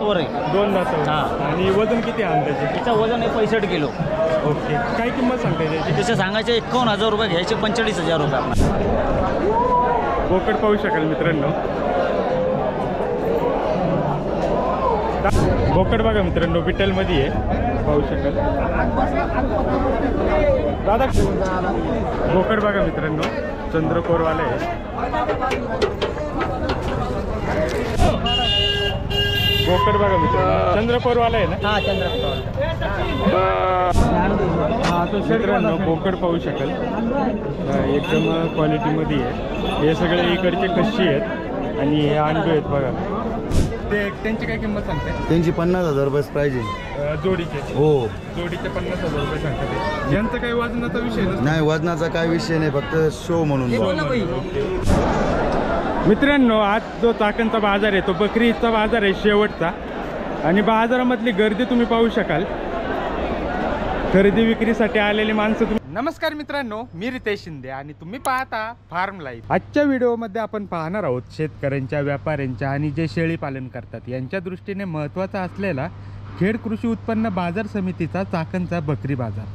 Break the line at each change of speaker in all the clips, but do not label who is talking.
दातावर आहे.
2 दातावर.
हां.
आणि वजन किती आहे अंदाजे?
तिचं वजन आहे 65 किलो.
ओके. काय किंमत सांगता त्याची?
तसे सांगायचे 51,000 रुपये, घ्यायचे 45,000 रुपये आपल्याला.
बोकड पाहू शकाल मित्रांनो. बोकड बघा मित्रांनो, विठ्ठलमध्ये आहे, पाहू शकाल. दादा बोकड बघा मित्रांनो, चंद्रकोरवाला आहे. बोकड बघा मित्रांनो, चंद्रकोरवाला आहे ना?
हां, चंद्रकोर.
मित्रांनो बोकड पाहू शकाल, एकदम क्वालिटीमध्ये आहे. हे सगळे इकडचे कशी आहेत आणि हे अंडू आहेत बघा. त्यांची काय किंमत सांगते?
त्यांची 50,000 रुपये प्राईज आहे
जोडीचे.
हो.
जोडीचे 50,000 रुपये सांगते. यांचा काही वजनाचा विषय
नाही, वजनाचा काय विषय नाही, फक्त शो म्हणून.
मित्रांनो आज जो चाकणचा बाजार आहे तो बकरी ईदचा बाजार आहे शेवटचा. आणि बाजारामधली गर्दी तुम्ही पाहू शकाल. खरेदी विक्रीसाठी आलेली माणसं तुम्ही. नमस्कार मित्रांनो, मी रितेश शिंदे आणि तुम्ही पाहता फार्म लाईफ. आजच्या व्हिडिओमध्ये आपण पाहणार आहोत शेतकऱ्यांच्या, व्यापाऱ्यांच्या आणि जे शेळी पालन करतात यांच्या दृष्टीने महत्त्वाचा असलेला खेड कृषी उत्पन्न बाजार समितीचा चाकणचा बकरी बाजार.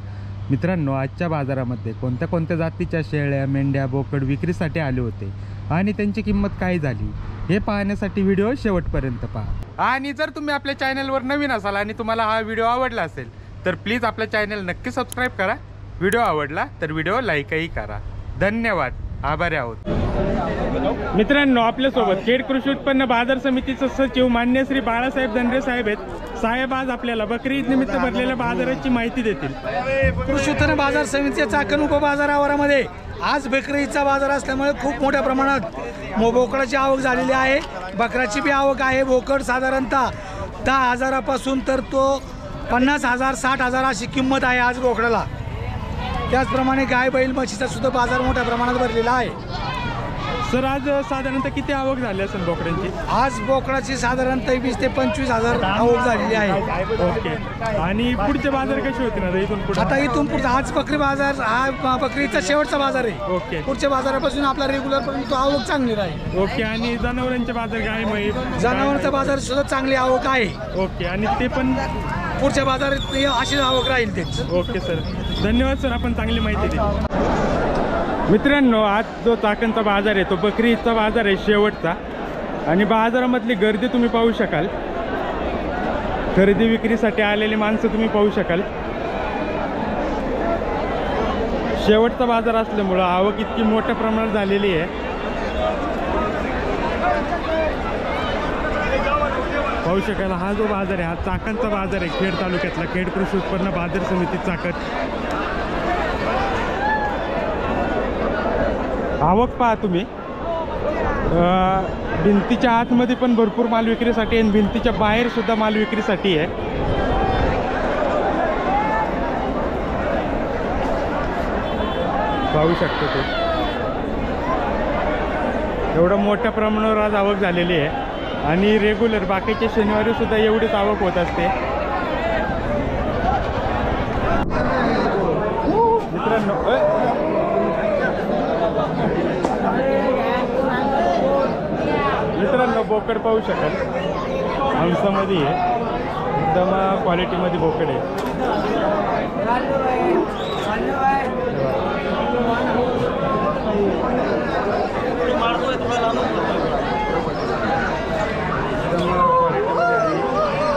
मित्रांनो आजच्या बाजारामध्ये कोणत्या कोणत्या जातीच्या शेळ्या, मेंढ्या, बोकड विक्रीसाठी आले होते आणि त्यांची किंमत काय झाली हे पाहण्यासाठी व्हिडिओ शेवटपर्यंत पहा. आणि जर तुम्ही आपल्या चॅनलवर नवीन असाल आणि तुम्हाला हा व्हिडिओ आवडला असेल तर प्लीज आपल्या चॅनल नक्की सबस्क्राईब करा. व्हिडिओ आवडला तर व्हिडिओ लाईकही करा. धन्यवाद, आभारी आहोत. मित्रांनो आपल्यासोबत खेड कृषी उत्पन्न बाजार समितीचे सचिव मान्य श्री बाळासाहेब धनरे साहेब आहेत. साहेब आज आपल्याला बकरी ईद निमित्त भरलेल्या बाजाराची माहिती देतील.
कृषी उत्पन्न बाजार समितीच्या चाकण उपबाजार आवारामध्ये आज बकरी ईदचा बाजार असल्यामुळे खूप मोठ्या प्रमाणात बोकडाची आवक झालेली आहे. बकराची बी आवक आहे. बोकड साधारणतः 10,000 पासून तर तो 50,000 60,000 अशी किंमत आहे आज बोकडाला. त्याचप्रमाणे गाय, बैल, म्हशीचा सुद्धा बाजार मोठ्या प्रमाणात भरलेला आहे.
सर आज साधारणतः किती आवक झाली असेल बोकडांची?
आज बोकडाची साधारणतः 20,000 ते 25,000 आवक झालेली आहे.
ओके. आणि पुढचे बाजार कसे होते ना इथून पुढे?
आता इथून पुढचा आज बकरी बाजार हा बकरीचा शेवटचा बाजार आहे.
ओके.
पुढच्या बाजारापासून आपला रेग्युलर पर्यंत आवक चांगली राहील.
ओके. आणि जनावरांचे बाजार, गाय, म्हैस,
जनावरांचा बाजार सुद्धा चांगली आवक आहे.
ओके. आणि ते पण
पुढच्या बाजारात अशीच आवक राहील ते.
ओके सर, धन्यवाद सर, आपण चांगली माहिती दिली. मित्रांनो आज जो चाकणचा बाजार आहे तो बकरी ईदचा बाजार आहे शेवटचा. आणि बाजारामधली गर्दी तुम्ही पाहू शकाल. खरेदी विक्रीसाठी आलेली माणसं तुम्ही पाहू शकाल. शेवटचा बाजार असल्यामुळं आवक इतकी मोठ्या प्रमाणात झालेली आहे. पाहू शकाल हा जो बाजार आहे हा चाकणचा बाजार आहे खेड तालुक्यातला. खेड कृषी उत्पन्न बाजार समिती चाकण. आवक पहा तुम्ही. भिंतीच्या आतमध्ये पण भरपूर माल विक्रीसाठी आणि भिंतीच्या बाहेर सुद्धा माल विक्रीसाठी आहे. पाहू शकतो ते एवढं मोठ्या प्रमाणावर आज आवक झालेली आहे. आणि रेग्युलर बाकीच्या शनिवारी सुद्धा एवढीच आवक होत असते. मित्रांनो बोकड पाहू शकाल, हंसामध्ये आहे, एकदम क्वालिटीमध्ये बोकड आहे.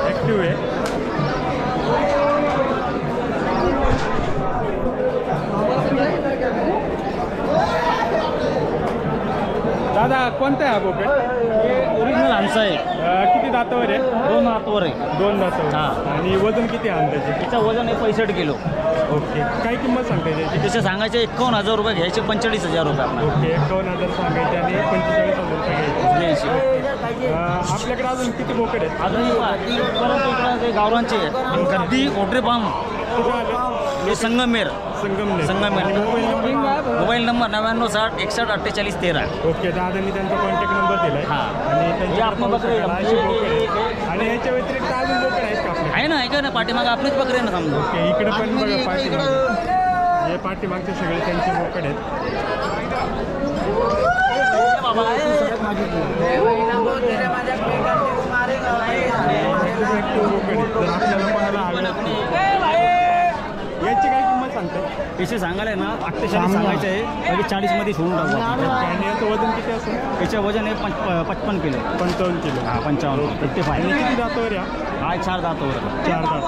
ऍक्टिव्ह आहे. दादा कोणता आहे हा बोकड?
ओरिजिनल हंसा आहे.
किती दातावर आहे?
2 दातावर आहे.
2 दातावर.
हां.
आणि वजन किती आहे अंदाजे?
तिचं वजन आहे 65 किलो.
ओके. काय किंमत सांगता त्याची?
तसे सांगायचे 51,000 रुपये, घ्यायचे 45,000 रुपये आपल्याला.
ओके. 51,000 सांगायचे आणि 45,000 रुपये घ्यायचे. आपल्याकडे अजून किती बोकड आहेत?
अजून परत इकडं गावरांचे आहेत. गद्दी, पोट्री फार्म, हे Sangamner.
Sangamner.
Mobile number 99 60 61 48 13.
Okay. दादांनी त्यांचा कॉन्टॅक्ट नंबर दिलाय.
हां.
आणि
हे
त्यांची
आपण बकरी
आणि याच्या व्यतिरिक्त अजून बोकड आहेत का आपले?
आहे ना, ऐका ना, पाठीमागं आपलीच बकरी आहे ना समजा.
ओके. इकडे पण बघा पाठीमागे, हे पाठीमागचे सगळे त्यांचे बोकड आहेत. ॲक्टिव्ह बोकड आहे. जर आपल्याला कोणाला हवे असतील याची काय किंमत सांगते?
पैसे सांगायला आहे ना 48 सांगायचे आहे, म्हणजे 40 मध्ये सोडून टाकू.
आणि याचं वजन किती असेल?
याचं वजन आहे 55 किलो.
55 किलो.
हा 55 55.
आणि किती दातावर या?
हा 4 दातावर.
4 दात.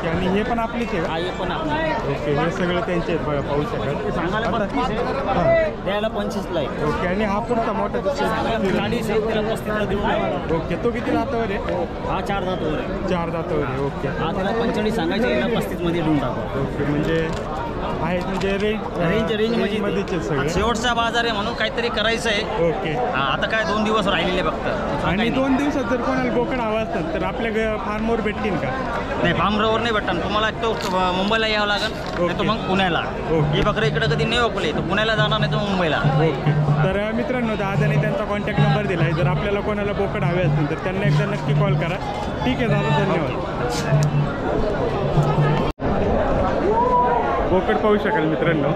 आणि हे पण आपलीच आहे का?
हा हे पण आपण
ओके, हे सगळं त्यांचे आहेत बघा, पाहू शकाल.
सांगायला 35 आहे,
हां.
द्यायला 25 ला आहे.
ओके, आणि हा पुढचा मोठा
सांगायला 40 आहे, त्याला 35 ला देऊन टाकू.
ओके, तो किती दातावर आहे?
हा 4 दातावर आहे.
4 दातावर आहे. ओके
हा त्याला 45 सांगायचे, याला 35 मध्ये देऊन टाकू.
ओके, म्हणजे आहेत म्हणजे
रेंज
मध्येच
म्हणजे
आहेत सगळे.
शेवटचा बाजार आहे म्हणून काहीतरी करायचं आहे.
ओके,
हा, आता काय 2 दिवस राहिलेले फक्त.
आणि 2 दिवसात जर कोणाला बोकड हवा असतात तर आपल्या फार्मवर भेटतील का?
नाही, फार्मवर नाही भेटणार तुम्हाला. एक तो मुंबईला यावं लागेल, नाही तर मग पुण्याला.
ओके.
हे बकरे इकडे कधी नाही ओकले तर पुण्याला जाणार, नाही तर मुंबईला.
ओके, तर मित्रांनो दादाने त्यांचा कॉन्टॅक्ट नंबर दिला आहे. जर आपल्याला कोणाला बोकड हवे असतील तर त्यांना एकदा नक्की कॉल करा. ठीक आहे दादा, धन्यवाद. बोकड पाहू शकाल मित्रांनो.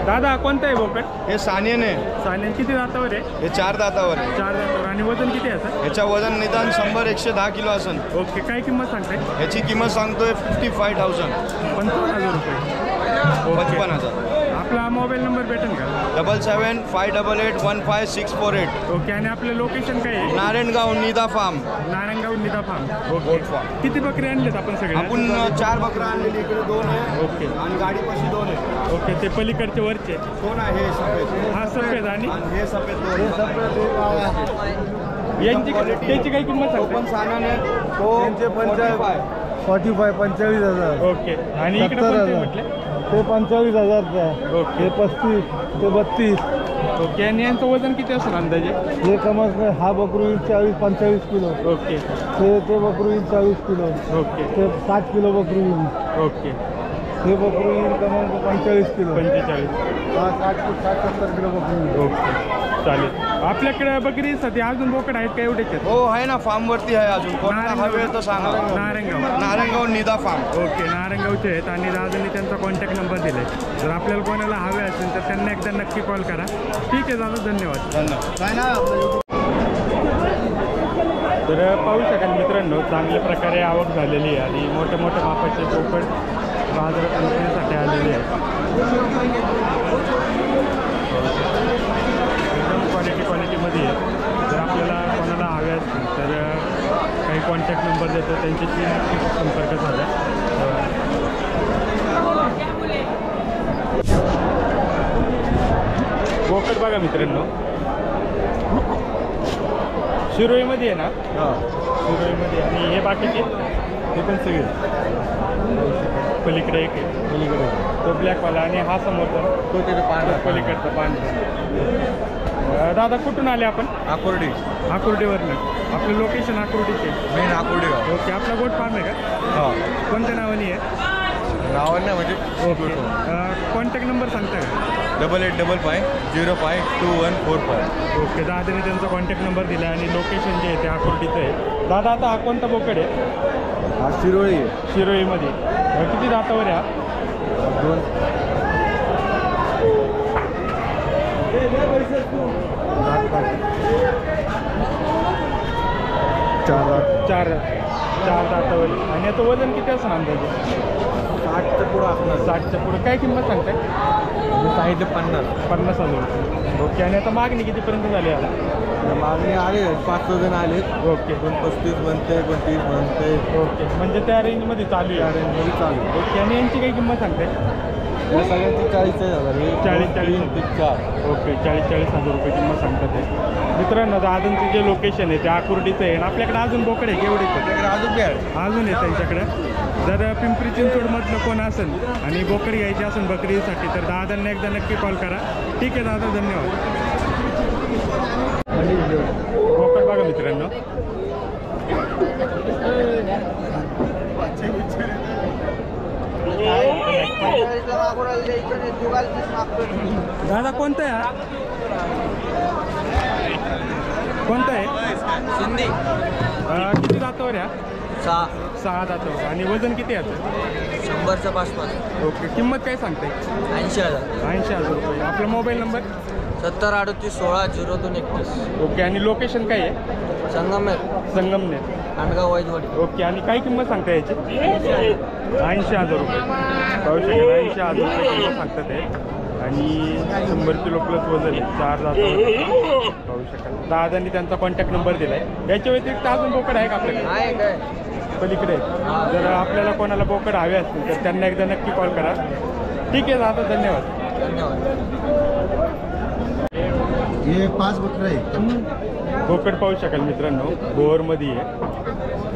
दादा कोणतं आहे बोकड?
हे सानियन आहे.
सानियन किती दातावर आहे?
हे 4 दातावर आहे.
4 दातावर. आणि वजन किती आहे याचं?
याच्या वजन निदान 100-110 किलो असेल.
ओके, काय किंमत सांगताय?
याची किंमत सांगतोय 55,000.
55,000 रुपये.
55,000.
आपला मोबाईल नंबर भेटेल का?
7758881548.
ओके, आणि आपलं लोकेशन काय आहे?
Narayangaon Nida farm.
Narayangaon Nida farm. Okay,
goat farm.
किती बकरी आणलेत आपण सगळे?
आपण 4 बकरा आणलेली, इकडे 2 आहे
ओके
आणि गाडीपाशी 2 आहे.
ओके, ते पलीकडचे वरचे.
कोण आहे हे सफेद?
हा सफेद. आणि
हे सफेद 2.
यांची त्याची काही किंमत
तो
सांगते?
पण सानन आहे. तो
45,000.
ओके, आणि इकडे पण ते म्हटले?
ते 45,000चं आहे.
ओके.
हे 35, ते 32.
ओके, आणि यांचं वजन किती असेल अंदाजे?
हे कमाल काय, हा बकरू येईल 40-45 किलो.
ओके
ते बकरू येईल 40 किलो.
ओके
ते 60 किलो बकरू येईल.
ओके,
हे बकरू येईल कमाल 45 किलो.
45.
हा 60-70 किलो बकरू येईल.
ओके, चालेल. आपल्याकडे बकरीसाठी अजून बोकड आहेत का एवढेच आहेत?
हो आहे ना, फार्म वरती आहे अजून. कोणाला हवे तर सांगा.
नारायणगाव.
नारायणगाव निदा फार्म.
ओके, नारायणगावचे आहेत आणि दादांनी त्यांचा कॉन्टॅक्ट नंबर दिला आहे. जर आपल्याला कोणाला हवे असेल तर त्यांना एकदा नक्की कॉल करा. ठीक आहे दादा, धन्यवाद.
काय ना
तर पाहू शकाल मित्रांनो, चांगल्या प्रकारे आवक झालेली आहे आणि मोठ्या मोठ्या मापाचे बोकड बाजारात विकण्यासाठी आलेले आहेत. एकदम क्वालिटीमध्ये आहे. जर आपल्याला कोणाला हवे असतील तर काही कॉन्टॅक्ट नंबर देतो, त्यांच्याशी नक्की संपर्क साधा. बोकड बघा मित्रांनो, शिरोईमध्ये आहे ना? शिरोईमध्ये. आणि हे बाकीचे हे पण सगळे पलीकडे एक आहे. पलीकडे तो ब्लॅकवाला आणि हा समोरचा तो तिथे पांढरा, पलीकडचा पांढरा. दादा कुठून आले आपण?
आकुर्डी.
आकुर्डीवरनं. आपलं लोकेशन आकुर्डीचे.
मेन आकुर्डी गाव.
ओके, आपला गोट फार्म आहे का?
हा,
कोणत्या नावाने आहे?
नावाने नाही म्हणजे.
ओके, कॉन्टॅक्ट नंबर सांगता का?
8855052145.
ओके, दादाने त्यांचा कॉन्टॅक्ट नंबर दिला आणि लोकेशन जे आहे ते आकुर्डीचं आहे. दादा आता हा कोणता बोकड आहे?
हा शिरोळी आहे.
शिरोईमध्ये. किती दातावर आहे हा?
2.
चार दातावर. आणि याचं वजन किती असं अंदाजे?
60च्या पुढं असणार.
60च्या पुढं. काय किंमत सांगताय?
सांगितलं 50.
50,000 रुपये. ओके, आणि आता मागणी कितीपर्यंत झाली याला?
मागणी आले 5 जण आले.
ओके
35 म्हणते, 35 म्हणते.
ओके, म्हणजे त्या रेंजमध्ये चालू आहे.
रेंजमध्ये चालू.
ओके, आणि यांची काही किंमत सांगताय?
या सगळ्यांची 40,000.
40,000. ओके, 40,000 रुपये किंमत सांगतात ते. मित्रांनो, दादांचं जे लोकेशन आहे ते आकुर्डीचं आहे. आणि आपल्याकडे अजून बोकड आहे केवढे?
अजून बी आहे.
अजून आहे त्यांच्याकडे. जर पिंपरी चिंचवडमधलं कोण असेल आणि बोकड घ्यायची असेल बकरीसाठी तर दादांना एकदा नक्की कॉल करा. ठीक आहे दादा, धन्यवाद. बोकड बघा मित्रांनो. दादा कोणतं आहे हा? कोणतं आहे?
सिंधी.
किती दातावर आहे? 6 दातावर. आणि वजन किती आहे?
100च्या 5-5.
ओके, किंमत काय सांगते?
80,000.
80,000 रुपये. आपला मोबाईल नंबर?
7038160231
ओके. आणि लोकेशन काय आहे?
संगमेर
संगमनेर.
खांडगाव वाईजवाडी.
ओके. आणि काय किंमत सांगता याची? 80,000 रुपये. पाहू शकाल 80,000 रुपये किंमत सांगतात आहे. आणि 100 किलो प्लस वजन आहे. 4 दातावर पाहू शकाल. दादांनी त्यांचा कॉन्टॅक्ट नंबर दिला आहे. याच्या व्यतिरिक्त अजून बोकड आहे का आपल्याकडे?
आहे काय?
पलीकडे जर आपल्याला कोणाला बोकड हवे असतील तर त्यांना एकदा नक्की कॉल करा. ठीक आहे दादा, धन्यवाद.
हे 5 बकरं आहे.
बोकड पाहू शकाल मित्रांनो, बोअरमध्ये आहे,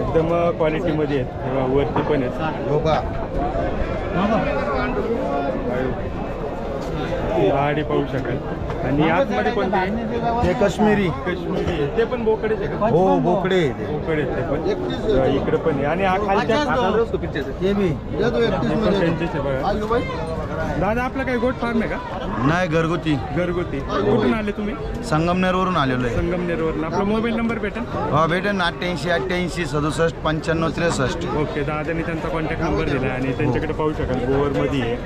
एकदम क्वालिटीमध्ये आहेत. तेव्हा वरती पण आहेत.
हो का?
गाडी पाहू शकाल. आणि आतमध्ये कोणते आहे?
हे काश्मीरी.
काश्मीरी आहे. ते पण बोकडेच आहे का?
हो बोकडे आहे ते.
बोकड आहेत ते पण. इकडे पण आहे. आणि खालच्या
ते बी
ते पण त्यांचेच आहे बघा. दादा आपला काही गोट फार्म आहे का?
नाही घरगुती.
घरगुती. कुठून आले तुम्ही?
संगमनेरवरून आलेलो आहे.
संगमनेरवरून. आपला मोबाईल नंबर भेटेल?
हा भेटेल 88 88 67 95 63.
ओके. दादानी त्यांचा कॉन्टॅक्ट नंबर दिला आणि त्यांच्याकडे पाहू शकाल बोअरमध्ये आहे,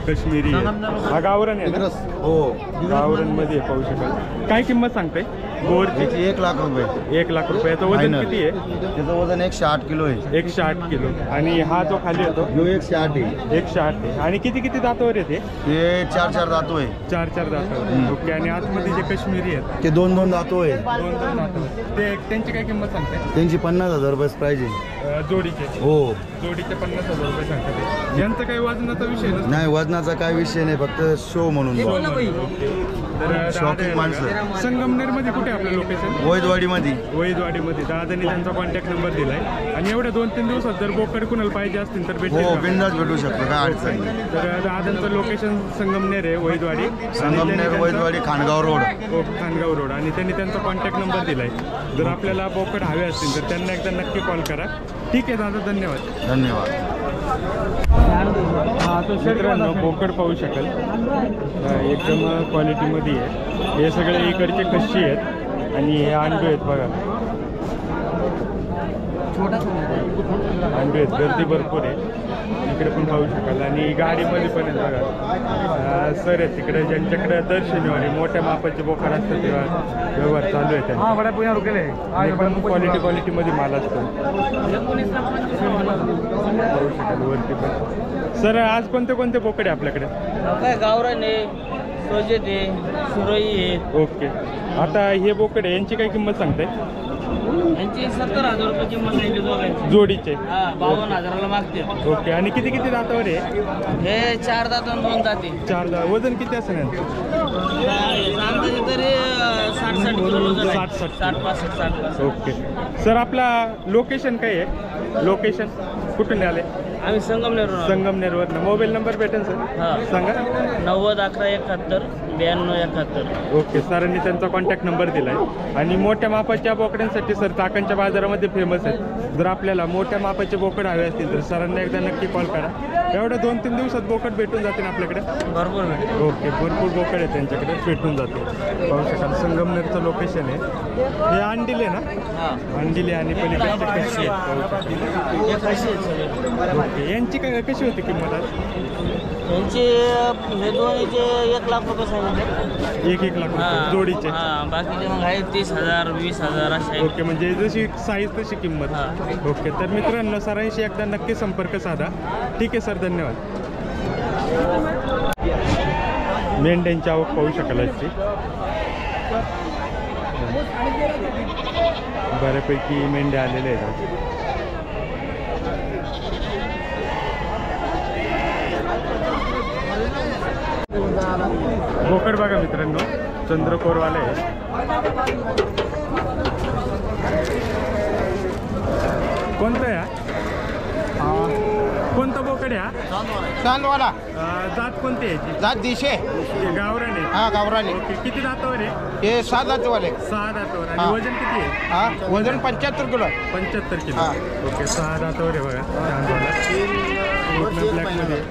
काश्मीरी आहे. हा गावरान आहे ना?
हो.
गावरानमध्ये आहे, पाहू शकाल. काय किंमत सांगताय बोअरची?
त्याची 1 लाख रुपये.
1 लाख रुपये. याचं वजन
Final.
किती आहे?
त्याचं वजन 108 किलो आहे.
108 किलो. आणि हा जो खाली येतो?
ह्यो 108 आहे.
108 आहे. आणि किती किती दातावर येते?
हे 4 दातो आहे.
4 दातावर. ओके. आणि आतमध्ये जे काश्मीरी आहेत
ते 2 दातो आहे.
2 दातावर. ते त्यांची काय किंमत सांगताय?
त्यांची 50,000 रुपये प्राईज आहे.
जोडीचे?
हो.
जोडीचे 50,000 रुपये सांगतात. यांचं काही वजनाचा विषय नसतो?
नाही वजनाचा काय विषय नाही, फक्त शो म्हणून.
ओके. तर
शौकीन माणसं.
संगमनेरमध्ये कुठे आपलं लोकेशन?
वैदवाडीमध्ये.
वैदवाडीमध्ये. दादांनी त्यांचा कॉन्टॅक्ट नंबर दिलाय. आणि एवढ्या 2-3 दिवसात जर बोकड कुणाला पाहिजे असतील तर भेटेल
हो
का?
बिंदास भेटू शकतो, काय अडचण नाही.
तर दादांचं लोकेशन संगमनेर आहे, वैदवाडी.
संगमनेर वैदवाडी खानगाव रोड.
खानगाव रोड. आणि त्यांनी त्यांचा कॉन्टॅक्ट नंबर दिलाय. जर आपल्याला बोकड हवे असतील तर त्यांना एकदा नक्की कॉल करा. ठीक आहे दादा, धन्यवाद.
धन्यवाद.
मित्रांनो बोकड पाहू शकाल, एकदम क्वालिटीमध्ये आहे. हे सगळे इकडचे कशी आहेत आणि हे अंडू आहेत बघा. अंडू आहेत, गर्दी भरपूर आहे. इकडे पण पाहू शकाल. आणि गाडीमध्ये पण आहेत बघा. सर आहेत तिकडे, ज्यांच्याकडे दर शनिवारी मोठ्या मापाचे बोकड असतात तेव्हा व्यवहार चालू आहे त्यांचा. पण क्वालिटीमध्ये माल असतो. पाहू शकाल वरती पण. सर आज कोणते कोणते बोकडे आपल्याकडे?
काय गावरान आहे, सोजेत आहे, सुरई आहे.
ओके. आता हे बोकडे यांची काय किंमत सांगताय?
यांची 70,000 रुपये किंमत सांगितली दोघांची.
जोडीचे?
52,000ला मागते.
ओके. आणि किती किती दातावर आहे?
हे 4 दात आणि 2 दाते.
4 दात. वजन किती असेल यांचं?
अंदाजे तरी 60-60 किलो वजन आहे.
60-60.
60-65.
ओके. सर आपला लोकेशन काय आहे? लोकेशन कुठून आले?
आम्ही संगमनेरवरून आलो.
संगमनेरवरनं. मोबाईल नंबर भेटेल सर?
हां.
सांगा.
90 11 71 92 71.
ओके. सरांनी त्यांचा कॉन्टॅक्ट नंबर दिला आहे. आणि मोठ्या मापाच्या बोकड्यांसाठी सर चाकणच्या बाजारामध्ये फेमस आहेत. जर आपल्याला मोठ्या मापाचे बोकड हवे असतील तर सरांना एकदा नक्की कॉल करा. एवढ्या 2-3 दिवसात बोकड भेटून जातील आपल्याकडे?
भरपूर भेटेल.
ओके. भरपूर बोकड आहे त्यांच्याकडे, भेटून जाते. पाहू शकाल संगमनेरचं लोकेशन आहे. हे अंडिले ना?
हां.
अंडिले. आणि पलीकडचे कशी आहेत?
हे कशी आहेत सगळे?
ओके. यांची काय कशी होती किंमत आज?
यांचे हे दोन्हीचे 1 लाख रुपये सांगितले.
1 लाख रुपये जोडीचे?
हां. बाकीचे मग आहे 30,000 20,000 असे.
ओके. म्हणजे जशी साईज तशी किंमत.
हां.
ओके. तर मित्रांनो सरांशी एकदा नक्की संपर्क साधा. ठीक आहे सर, धन्यवाद. मेंढ्यांची आवक पाहू शकाल असते. बऱ्यापैकी मेंढ्या आलेल्या आहेत. बोकड बघा मित्रांनो, चंद्रकोरवाले आहे. कोणतं आहे? कोणता बोकड आहे?
चांदवाला
जात कोणती आहे याची?
जात दिशे.
गावरान आहे?
हा गावराने.
ओके. किती दातावर आहे?
हे 6 दातवाले.
6 दातावर.
हा.
आणि वजन किती आहे?
हा वजन 75 किलो.
75 किलो.
हा.
ओके. 6 दातावर आहे बघा चांदवाला. पूर्ण ब्लॅकमध्ये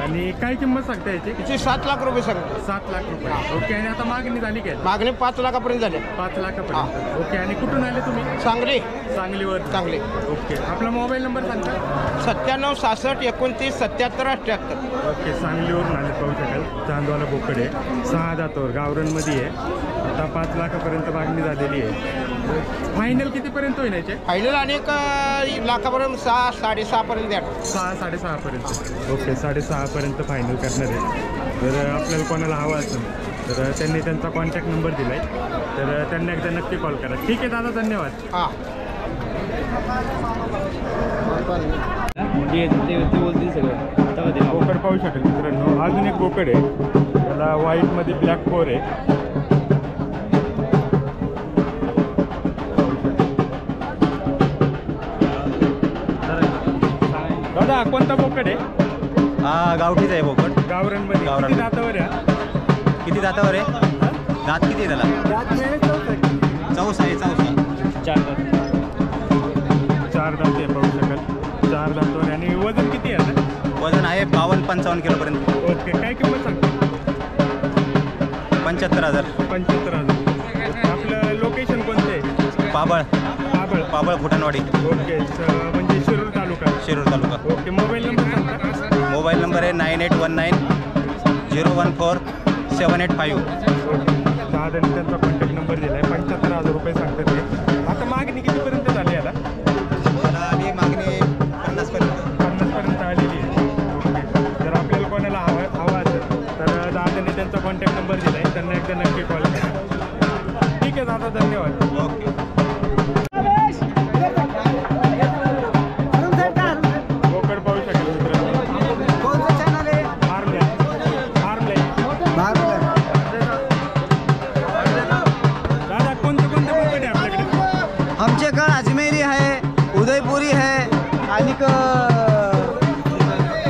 आणि काय किंमत सांगता याची?
तिची 7 लाख रुपये सांगतो.
7 लाख रुपये. ओके. आणि आता मागणी झाली काय?
मागणी 5 लाखापर्यंत झाले.
5 लाखापर्यंत. ओके. आणि कुठून आले तुम्ही?
सांगली.
सांगलीवर.
चांगले.
ओके. आपला मोबाईल नंबर सांगता?
97 66 29 77 78.
ओके. सांगलीवरून आले पाहू शकाल. चांदवाला बोकड आहे, 6 दातावर, गावरानमध्ये आहे. आता 5 लाखापर्यंत मागणी झालेली आहे. फायनल कितीपर्यंत होईल याचे?
फायनल अनेक लाखापर्यंत 6 6.5 पर्यंत द्या.
6 6.5 पर्यंत. ओके. 6.5 पर्यंत फायनल करणार आहे. तर आपल्याला कोणाला हवं असेल तर त्यांनी त्यांचा कॉन्टॅक्ट नंबर दिला आहे, तर त्यांना एकदा नक्की कॉल करा. ठीक आहे दादा, धन्यवाद.
हां.
बोकड पाहू शकेल मित्रांनो. अजून एक बोकड आहे, त्याला व्हाईटमध्ये ब्लॅक फोर आहे. दादा कोणता बोकड आहे?
हा गावठीच आहे बोकड.
गावरानमध्ये.
गावरान.
किती दातावर आहे?
किती दातावर आहे? दात किती आहे त्याला? चौस आहे.
4 दात आहे पाहू शकाल. 4 दातावर आहे. आणि वजन किती आहे आता?
वजन आहे 52-55 किलोपर्यंत.
ओके. काय किंमत सांगते?
75,000.
75,000. आपलं लोकेशन कोणतं आहे?
पाबळ
पाबळ.
फुटाणवाडी.
ओके. म्हणजे शिरूर तालुका.
शिरूर तालुका.
ओके. मोबाईल नंबर सांगता?
मोबाईल नंबर आहे 9819 014 785.
दादाने त्यांचा कॉन्टॅक्ट नंबर दिला आहे. 75,000 रुपये सांगतात ते. आता मागणी कितीपर्यंत झाली याला?
आणि मागणी 50 पर्यंत.
50 पर्यंत आलेली आहे. ओके. जर आपल्याला कोणाला हवा असेल तर दादाने त्यांचा कॉन्टॅक्ट नंबर दिला आहे, त्यांना एकदा नक्की कॉल करा. ठीक आहे दादा, धन्यवाद.
ओके.
बोकड पाहू शकेल मित्रांनो. दादा कोणते बोकड आहे आपल्याकडे?
आमच्याकडे अजमेरी आहे, उदयपुरी आहे आणि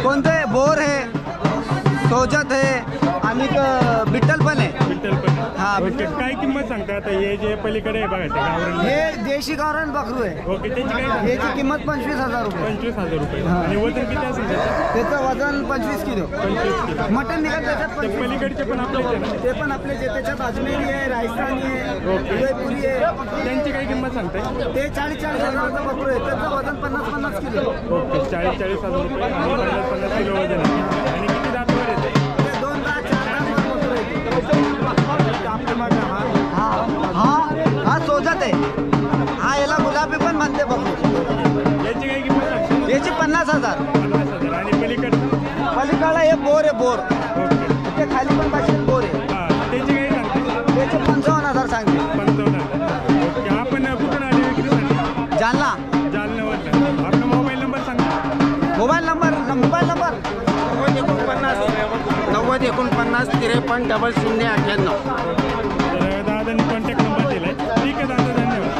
कोणते बोर आहे, सोजत आहे आणि बिट्टल पण आहे.
विठ्ठल पण.
हा.
ओके. काय किंमत सांगता आता हे जे पलीकडे आहे बघा ते गावरान?
हे देशी गावरान बकरू आहे.
ओके. त्याची काय सांगता?
याची किंमत 25,000 रुपये.
25,000 रुपये.
हा.
आणि वजन किती असेल त्याचं?
त्याचं वजन 25 किलो.
25 किलो.
मटन निघत त्याच्यात
ते
25.
पलीकडचे पण आपल्याच आहे ना?
ते पण आपले जे त्याच्यात अजमेरी आहे, राजस्थानी आहे,
ओके.
उदयपुरी आहे.
त्यांची काय किंमत सांगताय?
ते 40,000 हजाराचं बकरू आहे. त्याचं वजन 50 किलो.
ओके. 40,000 रुपये आणि 50 किलो वजन आहे. आणि किती दातावर येते?
ते 2 दात 4 दात बकरू आहे.
आपल्या मागं
हा सोजत आहे. हा याला गुलाबी पण म्हणते बघू.
याची काय किंमत सांगते?
याची 50,000.
50,000. आणि पलीकडचं?
पलीकडला हे बोर आहे, बोर.
ओके.
ते खाली पण पाचशे बोर आहे.
हां. त्याची काय सांगते?
त्याचे 55,000 सांगते.
55,000. ओके. आपण कुठून आले विक्रीसाठी?
जालना.
जालन्यावरनं. आपला मोबाईल नंबर सांगा.
Mobile number
90 49 53 0098.
तर दादांनी कॉन्टॅक्ट नंबर दिला आहे. ठीक आहे दादा, धन्यवाद.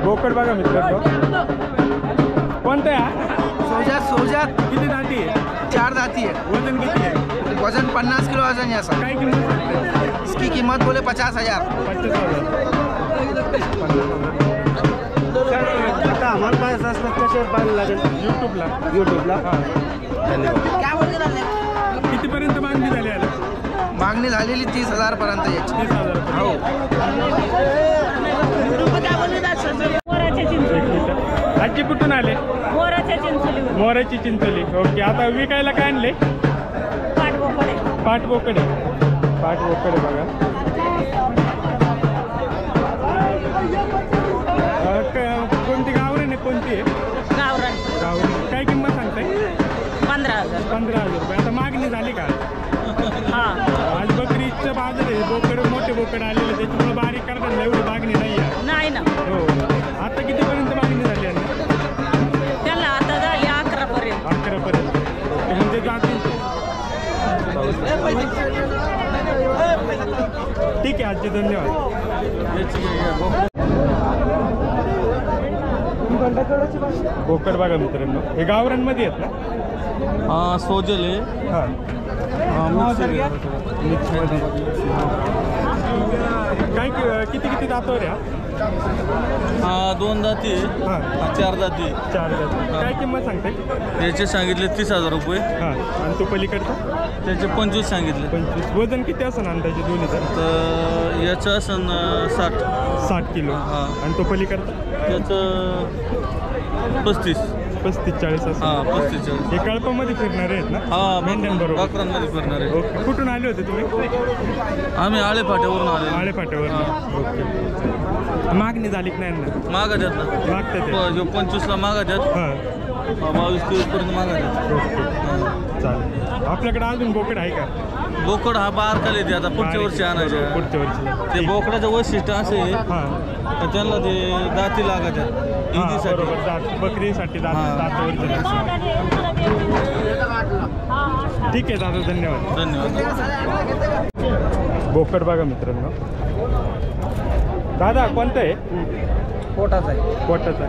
बोकड बघा मित्रांनो. कोणतं आहे हा?
सोजत
किती दाती आहे?
4 दाती आहे.
वजन किती आहे?
वजन 50 किलो वजन है सर.
काय किंमत सांगते?
इसकी कीमत बोले 50,000.
50,000.
आता आम्हाला पाहिजे असलं कशावर पाहायला लागेल?
यूट्यूबला. हां.
धन्यवाद.
कितीपर्यंत मागणी झाली याला?
मागणी झालेली 30,000 पर्यंत याची.
30,000.
हो.
आजी कुठून आले? मोराची चिंचोली. ओके. आता विकायला काय आणले? पाटबोकडे. पाटबोकडे बघा. कोणती गावरान आहे? कोणती आहे? गावरान. काय किंमत सांगताय? 15,000 रुपये. आता मागणी झाली का? आज बकरीचं बाजार आहे. बोकड मोठे बोकड आलेले, त्याच्यामुळे बारीक करतात एवढी मागणी नाही आहे.
नाही ना.
हो. आता कितीपर्यंत मागणी झाली यांना?
त्याला आता झाली 11 पर्यंत.
11 पर्यंत. म्हणजे जातील. ठीक आहे आजी, धन्यवाद. बोकड बघा मित्रांनो. हे गावरानमध्ये आहेत ना?
सोजल आहे.
हां. मिक्समध्ये. काय किती दातावर आहे
हा 2 दाती
हां
4 दाती
4 दात काय किंमत सांगते
त्याचे सांगितले 30,000 रुपये.
हां आणि तो पलीकडचा
त्याचे 25 सांगितले.
25. वजन किती असं अंदाजे दोन्हीचं?
तर याचं असं
60 किलो.
हां.
आणि तो पलीकडचा
त्याचं 35.
35-40 असं.
हां 35-40.
हे कळपामध्ये फिरणारे आहेत ना?
हा
मेंढ्यांबरोबर.
बकरांमध्ये फिरणार आहे.
ओके. कुठून आले होते तुम्ही?
आम्ही आळे फाट्यावरून आले.
आळे फाट्यावर. ओके. मागणी झाली की नाही ना?
मागा द्यात ना.
मागतात ते.
25ला मागा द्यात.
हां
22-23 पर्यंत मागा द्यात.
ओके चालेल. आपल्याकडे अजून बोकड आहे का?
बोकड हा बारकाले ते आता पुढच्या वर्षी आणायचे.
पुढच्या वर्षी.
ते बोकडाचं वैशिष्ट्य असं आहे
हां
तर त्यांना ते दाती लागत आहेत
हां,
ईदीसाठी.
बरोबर. दात बकरीसाठी दात
हां.
दातावरचे दात. ठीक आहे दादा धन्यवाद.
धन्यवाद.
बोकड बघा मित्रांनो. दादा कोणतं आहे?
पोटाचा आहे
पोटाचा.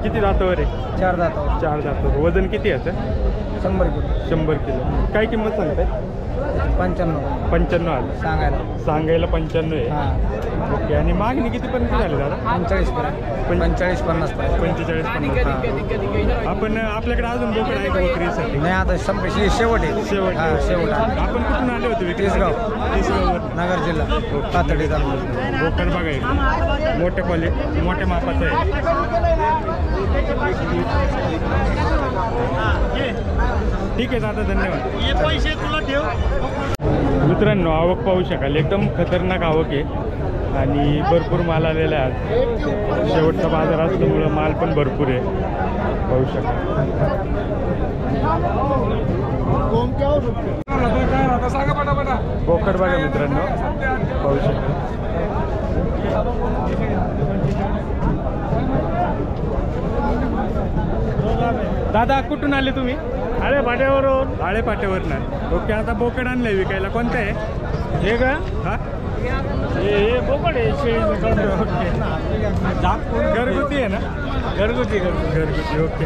किती दातावर आहे?
4 दातावर
4 दातावर. वजन किती आहे याचं?
100 किलो
100 किलो. काय किंमत सांगताय?
95
95,000
सांगायला
सांगायला 95 आहे.
हां
ओके. आणि मागणी कितीपर्यंत झाली दादा?
45 पर्यंत 45-50 पर्यंत
45-50. आपण आपल्याकडे अजून बोकड आहे का विक्रीसाठी?
नाही आता संपेशी शेवट आहे
शेवट.
हां शेवट आहे.
आपण कुठून आले होते विक्री?
तिसगाव.
तिसगाववर.
नगर जिल्हा पाथर्डी तालुका.
बोकड बघा इकडे. मोठ्या क्वालिटी मोठ्या मापाचं आहे. ठीक आहे दादा धन्यवाद. मित्रांनो आवक पाहू शकाल एकदम खतरनाक आवक आहे आणि भरपूर माल आलेला आहे आज. शेवटचा बाजार असल्यामुळं माल पण भरपूर आहे पाहू शकाल. बोकड बघा मित्रांनो पाहू शकाल. दादा कुठून आले तुम्ही?
आळे फाट्यावरून.
आळे पाट्यावरनं. ओके. आता बोकड आणलंय विकायला. कोणतं आहे
हे का
हा?
हे बोकड आहे
घरगुती आहे ना?
घरगुती
घरगुती. ओके.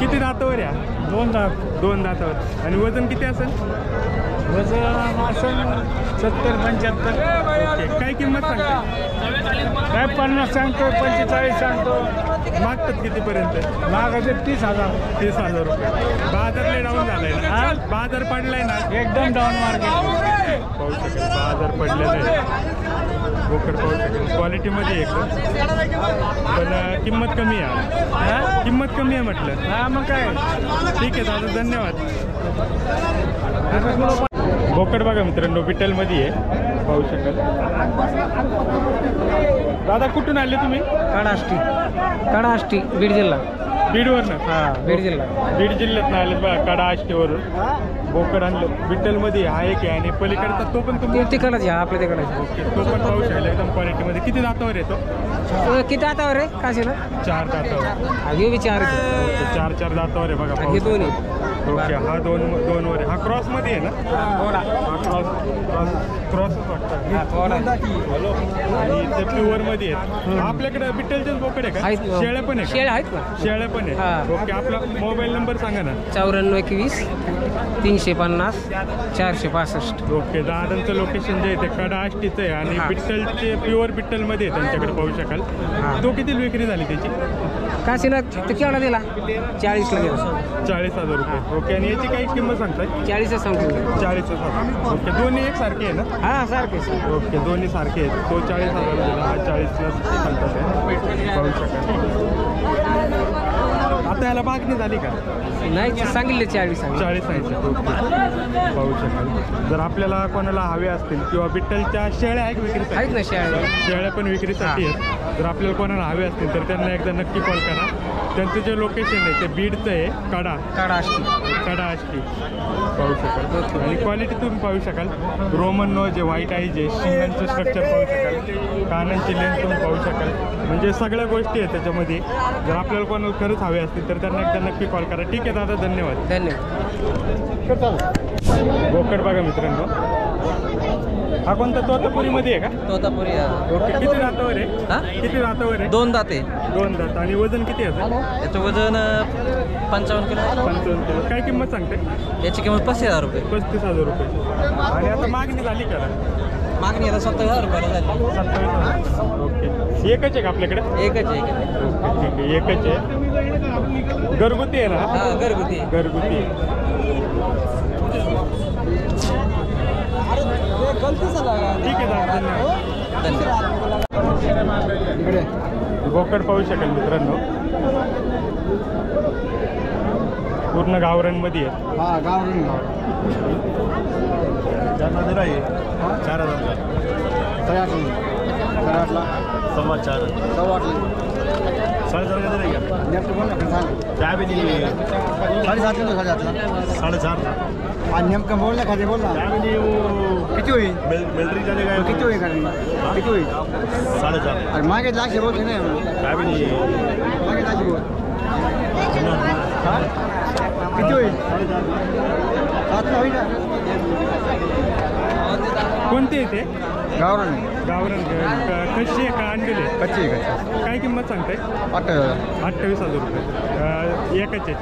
किती दातावर या?
2 दात
2 दातावर. आणि वजन किती असेल?
वजन असं 70-75.
ओके. काय किंमत सांगता?
काय 50 सांगतो 45 सांगतो.
मागतात कितीपर्यंत?
मागायचे 30,000.
30,000 रुपये. बाजार लय डाऊन झालाय ना? बाजार पडलाय ना?
एकदम डाऊन मार्केट.
पाहू शकेल बाजार पडलेला आहे. बोकड पाहू शकेल क्वालिटीमध्ये एकदम. पण किंमत कमी आहे. किंमत कमी आहे म्हटलं.
हा मग काय
ठीक आहे दादा धन्यवाद. बोकड बघा मित्रांनो विठ्ठलमध्ये आहे पाहू शकाल. दादा कुठून आले तुम्ही?
कडाष्टी बीड जिल्हा.
बीडवरनं?
हां बीड जिल्हा.
बीड जिल्ह्यात आले बघा कडा आष्टीवरून. बोकड आणलं विठ्ठलमध्ये हा एक आहे आणि पलीकडचा तो पण तुम्ही
तिकडच घ्या आपल्या तिकडच.
ओके. तो पण पाहू शकाल एकदम क्वालिटीमध्ये. किती दातावर येतो?
किती दातावर आहे काशीला?
4 दातावर.
हे विचार
ओके. 4 दातावर आहे बघा पाहू
हे
शकाल.
दोन्ही.
ओके. हा 2 वर आहे. हा क्रॉसमध्ये आहे ना? हा क्रॉसच वाटतं. आणि ते प्युअरमध्ये आहेत. आपल्याकडे बिट्टलचेच बोकड आहे
आहेत.
का? शेळ्या पण आहे
शेळ्या
का?
आहेत ना.
शेळ्या पण आहे.
हां.
ओके. आपला मोबाईल नंबर सांगा ना.
9421 350 465.
ओके. दादांचं लोकेशन जे आहे ते कडा आष्टीचं आहे आणि
हां.
बिट्टलचे प्युअर बिट्टलमध्ये आहे त्यांच्याकडे पाहू शकाल. तो किती विक्री झाली त्याची?
काशीला ते केवढा दिला? 40ला दिला.
40,000 रुपये. ओके. आणि याची काही किंमत सांगताय?
40च सांगतो.
40,000. ओके. दोन्ही एकसारखे आहे ना?
हां सारखेच.
ओके. दोन्ही सारखे आहेत. तो 40,000 दिला हा 40ला सांगतात आहे. पाहू शकाल. आता याला मागणी झाली का?
नाही सांगितले 40 सांगितले.
40 सांगितले. ओके. पाहू शकाल. जर आपल्याला कोणाला हवे असतील किंवा बिट्टलच्या शेळ्या आहेत विक्रीसाठी?
आहेत ना शेळ्या.
शेळ्या पण विक्रीसाठी आहेत. जर आपल्याला कोणाला हवे असतील तर त्यांना एकदा नक्की कॉल करा. त्यांचं जे लोकेशन आहे ते बीडचं आहे कडा आष्टी पाहू शकाल. आणि क्वालिटी तुम्ही पाहू शकाल. रोमन नो जे व्हाईट आहे जे शिंगांचं स्ट्रक्चर पाहू शकाल. कानांची लेंथ तुम्ही पाहू शकाल. म्हणजे सगळ्या गोष्टी आहेत त्याच्यामध्ये. जर आपल्याला कोणाला खरंच हवे असतील तर त्यांना एकदा नक्की कॉल करा. ठीक आहे दादा धन्यवाद. बोकड बघा मित्रांनो. हा कोणता तोतापुरीमध्ये आहे का?
तोतापुरी.
ओके. किती दातावर आहे? किती दातावर आहे?
2 दाते.
2 दात. आणि वजन किती असेल?
याचं वजन 55 किलो.
55 किलो. काय किंमत सांगते?
याची किंमत 35,000 रुपये.
35,000 रुपये. आणि आता मागणी झाली का?
मागणी याला 27,000 रुपयाला झाली.
27,000. ओके. एकच आहे का आपल्याकडे?
एकच आहे.
ओके, ठीक आहे, एकच आहे. घरगुती आहे ना?
हा घरगुती.
घरगुती. ठीक आहे दादा, धन्यवाद. बोकड पाहू शकाल मित्रांनो, पूर्ण गावरांमध्ये आहे.
हा गावरून
त्यामध्ये आहे 4,000
कराडला
सव्वा 4 साडेचार का नाही का
नेमकं बोल ना सांग
त्या बी दिली
7.5
साडेचारला
आणि नेमकं बोल ना खाली बोल ना
त्या बी
किती होईल
मिलिटरी झाले काय
किती होईल खाली किती होईल
4.5
अरे मागे लागशे बोलते नाही
त्या बी
मागे लागशे बोल हा किती होईल 7 होईल ना
कोणते आहे ते?
गावरान
गावरान कशी आहे का अंडीले?
कच्ची आहे
काय किंमत सांगताय? 28,000 रुपये. एकच आहे.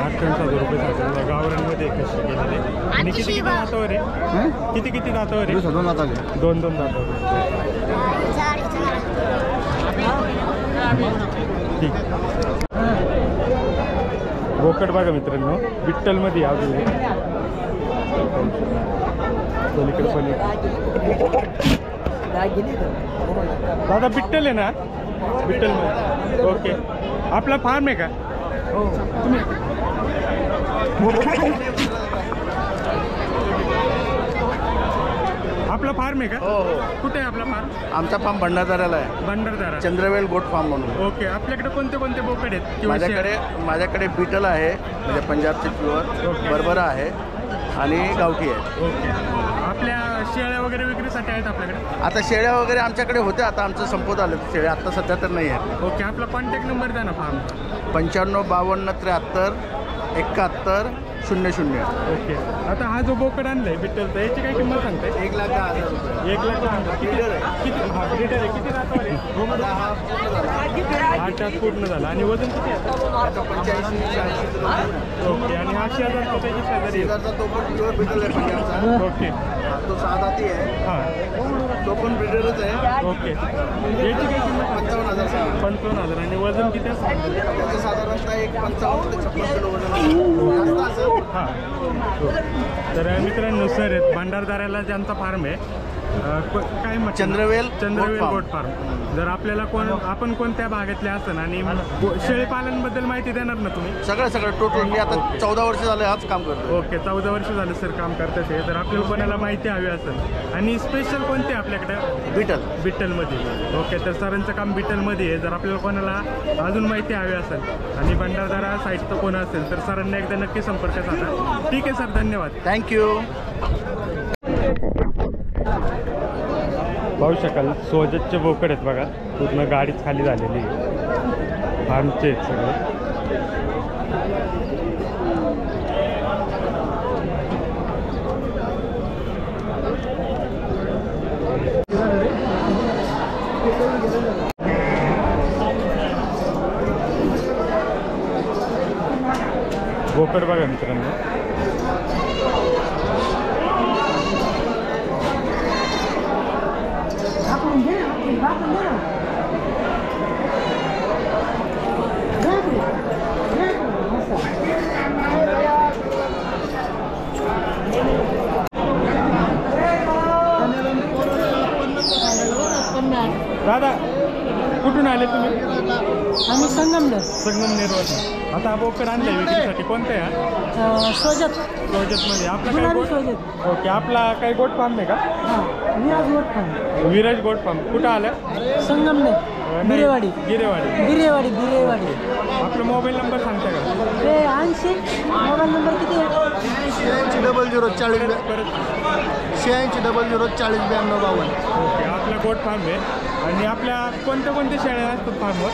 28,000 रुपये सांगताय. गावरांमध्ये कशी गेलेले आणि किती दातावर आहे? किती दातावर आहे?
2 दातावर.
2 दातावर. ठीक. बोकड बघा मित्रांनो, विठ्ठलमध्ये अजून आहे. पलीकडे दादा बिट्टल आहे ना? बिट्टलमध्ये. ओके. आपला फार्म आहे का? तुम्ही आपला फार्म आहे का?
हो हो.
कुठे आहे आपला फार्म?
आमचा फार्म भंडारदऱ्याला आहे,
भंडारदरा.
चंद्रवेल गोट फार्म म्हणून.
ओके. आपल्याकडे कोणते कोणते बोकड आहेत किंवा
माझ्याकडे बीटल आहे, म्हणजे पंजाबचे प्युअर,
ओके.
बर्बरा आहे आणि गावठी आहे.
ओके. आपल्या शेळ्या वगैरे विक्रीसाठी आहेत आपल्याकडे?
आता शेळ्या वगैरे आमच्याकडे होत्या, आता आमचं संपत आलं शेळ्या, आता सध्या तर नाही आहेत.
ओके. आपला कॉन्टॅक्ट नंबर द्या ना फार्म.
95 52 73 71 00.
ओके. आता हा जो बोकड आणलाय बिट्टलचा, याची काय किंमत सांगताय?
1,10,000 रुपये.
1,10,000. किती
Breeder आहे.
किती हा ब्रीडर आहे? किती दातावर आहे? 8 तास पूर्ण झाला. आणि वजन किती आहे?
85-86.
ओके. आणि हा शेजारचा त्याची शेजारी आहे.
शेजारचा तो पण प्युअर ब्रिडर आहे पंजाबचा.
ओके.
तो 6 दाती आहे,
हां.
तो पण ब्रिडरच आहे.
ओके. याची काय किंमत?
55,000.
55,000. आणि वजन किती असतं?
त्याचं साधारणतः एक 55 ते 56 किलो वजन आहे. जास्त असेल.
हां. तर मित्रांनो, सर आहेत भंडारदऱ्याला ज्यांचा फार्म आहे, काय म्हटलं?
चंद्रवेल
चंद्रवेल
गोट
गोट फार्म. जर आपल्याला आपण कोणत्या भागातले असन आणि शेळीपालनबद्दल माहिती देणार ना तुम्ही?
सगळं टोटल. मी आता 14 वर्ष झाले हाच काम करतो.
ओके. 14 वर्ष झालं सर काम करतात ते. तर आपल्याला कोणाला माहिती हवी असेल आणि स्पेशल कोणते आपल्याकडे?
बीटल.
बिट्टलमध्ये. ओके. तर सरांचं काम बिट्टलमध्ये आहे. जर आपल्याला कोणाला अजून माहिती हवी असेल आणि भंडारदरा साईडचं कोण असेल तर सरांना एकदा नक्की संपर्क साधा. ठीक आहे सर, धन्यवाद.
थँक्यू.
पाहू शकाल सोजतचे बोकड आहेत बघा, पूर्ण गाडीच खाली झालेली आहे. फार्मचे आहेत सगळे. बोकड बघा मित्रांनो. दादा कुठून आले तुम्ही?
आम्ही
संगमनेरवरून. आता हा बोकड आणलाय विक्रीसाठी. कोणता आहे? सोजतमध्ये. आपला काय गोट? ओके. आपला काही गोट फार्म आहे का? Viraj goat farm. कुठं आलं?
संगमनेर. गिरेवाडी.
गिरेवाडी. आपला मोबाईल नंबर सांगता का?
ते 80. मोबाईल नंबर किती आहे?
8600404092.
ओके. आपला गोट फार्म आहे. आणि आपल्या कोणत्या शेळ्या असतात फार्मवर?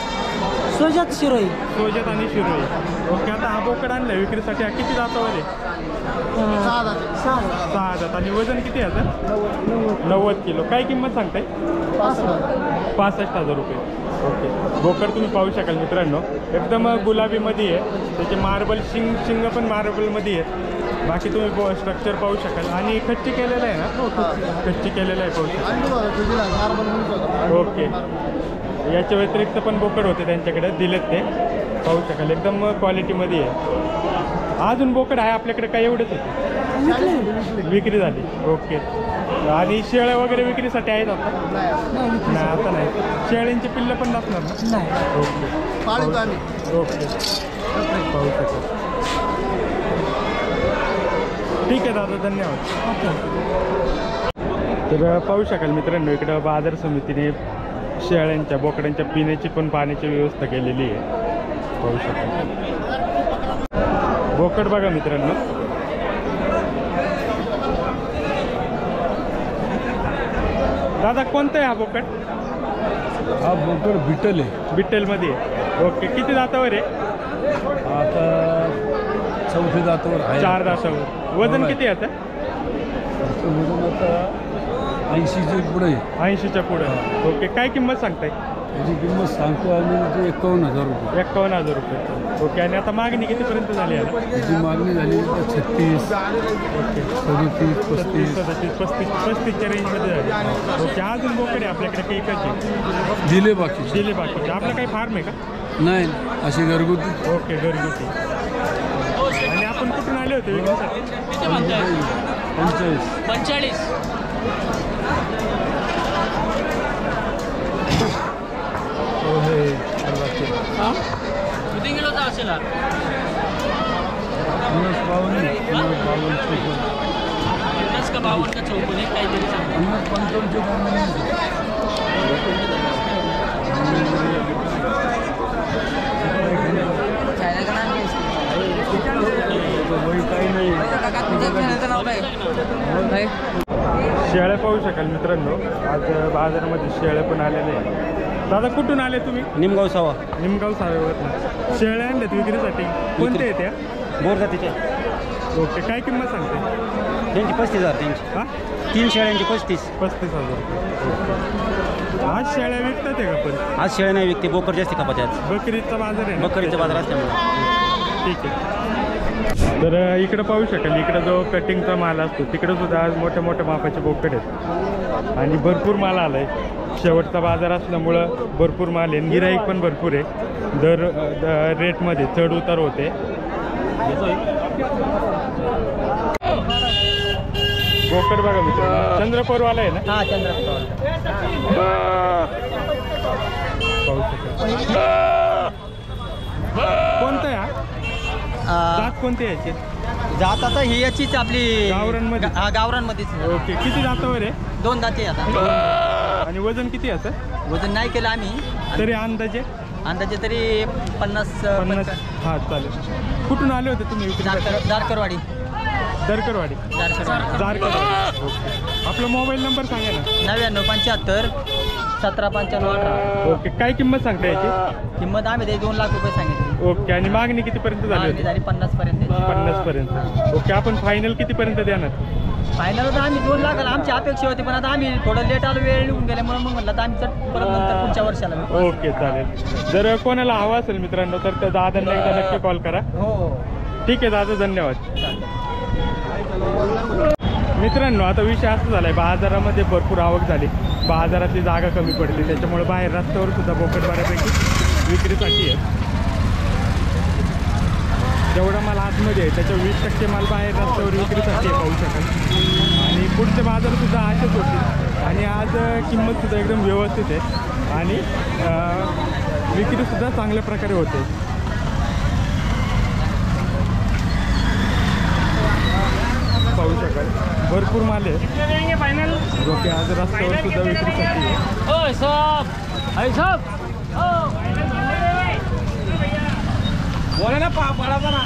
सोजत शिरोई.
सोजत आणि शिरोई. ओके. आता हा बोकड आणलाय विक्रीसाठी. हा किती दातावर आहे?
6
दात. आणि वजन किती आहे आता? 90 किलो. काय किंमत सांगताय? 65,000 रुपये. ओके. बोकड तुम्ही पाहू शकाल मित्रांनो, एकदम गुलाबीमध्ये आहे. त्याचे मार्बल शिंग पण मार्बलमध्ये आहेत. बाकी तुम्ही स्ट्रक्चर पाहू शकाल आणि खच्ची केलेलं आहे ना? खच्ची केलेलं आहे पाहू शकाल. ओके. याच्या व्यतिरिक्त पण बोकड होते त्यांच्याकडे, दिलेत ते पाहू शकाल. एकदम क्वालिटीमध्ये आहे. अजून बोकड आहे आपल्याकडे काय एवढेच होते? विक्री झाली. ओके. आणि शेळ्या वगैरे विक्रीसाठी आहेत आता? नाही आता नाही. शेळ्यांची पिल्लं पण नसणार ना?
नाही.
ओके ओके पाहू शकाल. ठीक आहे दादा, धन्यवाद. तर पाहू शकाल मित्रांनो, इकडं बाजार समितीने शेळ्यांच्या बोकड्यांच्या पिण्याची पण पाण्याची व्यवस्था केलेली आहे. पाहू शकाल बोकड बघा मित्रांनो. दादा कोणतं आहे हा बोकड?
हा बोकड बिटल आहे.
बिट्टलमध्ये आहे. ओके. किती दातावर आहे?
आता 4थी दातावर आहे.
4 दातावर. वजन किती आहे आता?
वजन आता 80च्या पुढे आहे.
80च्या पुढे. ओके. काय किंमत सांगताय?
त्याची किंमत सांगतो आम्ही ते 51,000 रुपये.
51,000 रुपये. ओके. आणि आता मागणी कितीपर्यंत झाली याला?
त्याची मागणी झाली 36,
ओके.
37, 35.
35च्या रेंजमध्ये झाली. ओके. अजून बोकडे आपल्याकडे काही इकडचे
दिले बाकी
दिले बाकीचे. आपलं काही फार्म आहे का?
नाही, अशी घरगुती.
ओके. घरगुती. आणि आपण कुठून आले होते विक्रीसाठी?
45.
किती किलोचा असेल हा? 50 का 52 का 54 काहीतरी सांगा.
शेळ्या पाहू शकाल मित्रांनो. आज बाजारामध्ये शेळ्या पण आलेल्या आहेत. दादा कुठून आले तुम्ही?
निमगाव सावा.
निमगाव सावेवर. शेळ्या आणल्यात विक्रीसाठी. कोणत्या आहेत त्या?
बोर जातीचे.
ओके. काय किंमत सांगते?
त्यांची 35,000. त्यांची
हां
3 शेळ्यांची 35.
35,000. आज शेळ्या विकतात आहे का पण?
आज शेळ्या नाही विकते, बोकड जास्ती खपाते आज.
बकरीचा बाजार आहे ना?
बकरीचा बाजार असल्यामुळे.
ठीक आहे. तर इकडं पाहू शकाल, इकडं जो कटिंगचा माल असतो तिकडं सुद्धा आज मोठ्या मोठ्या मापाचे बोकड आहेत आणि भरपूर माल आला आहे. शेवटचा बाजार असल्यामुळं भरपूर माल आहे. गिराईक पण भरपूर आहे. दर रेटमध्ये चढ उतार होते. बोकड बघा मित्रांनो, चंद्रपूरवाला आहे ना?
हां चंद्रपूर.
पाहू शकाल. कोणतं आहे हा? जात कोणती आहे याची?
जात आता ही याचीच आपली
गावरानमध्ये?
हा गावरानमध्येच.
ओके. किती जातावर आहे?
2 दाते आता.
आणि वजन किती आहे आता?
वजन नाही केलं आम्ही,
तरी अंदाजे
अंदाजे तरी 50.
हां चालेल. कुठून आले होते तुम्ही विक्रीसाठी?
दारकरवाडी.
दरकरवाडी. जारकरवाडी. ओके. आपला मोबाईल नंबर सांगा ना.
9975 179518.
ओके. काय किंमत सांगता याची?
किंमत आम्ही ते 2 लाख रुपये सांगितली.
ओके. आणि मागणी कितीपर्यंत झाली होती?
झाली 50 पर्यंत.
50 पर्यंत. ओके. आपण फायनल कितीपर्यंत देणार?
फायनल तर आम्ही 2 लाखाला आमची अपेक्षा होती, पण आता आम्ही थोडं लेट आलो, वेळ निघून गेल्यामुळे मग म्हणलं तर आम्ही परत नंतर पुढच्या वर्षाला.
ओके चालेल. जर कोणाला हवा असेल मित्रांनो तर त्या दादांना एकदा नक्की कॉल करा.
हो
ठीक आहे दादा, धन्यवाद. मित्रांनो आता विषय असा झाला आहे, बाजारामध्ये भरपूर आवक झाली, बाजारातली जागा कमी पडते, त्याच्यामुळे बाहेर रस्त्यावर सुद्धा बोकड बऱ्यापैकी विक्रीसाठी आहे. जेवढा माल आतमध्ये आहे त्याच्या 20% माल बाहेर रस्त्यावर विक्रीसाठी आहे, पाहू शकाल. आणि पुढचे बाजारसुद्धा असेच होते आणि आज किंमतसुद्धा एकदम व्यवस्थित आहे आणि विक्रीसुद्धा चांगल्या प्रकारे होते. पाहू शकाल भरपूर माल आहे जो की आज रस्त्यावर सुद्धा विक्रीसाठी आहे.
बोला ना, पडाचा ना.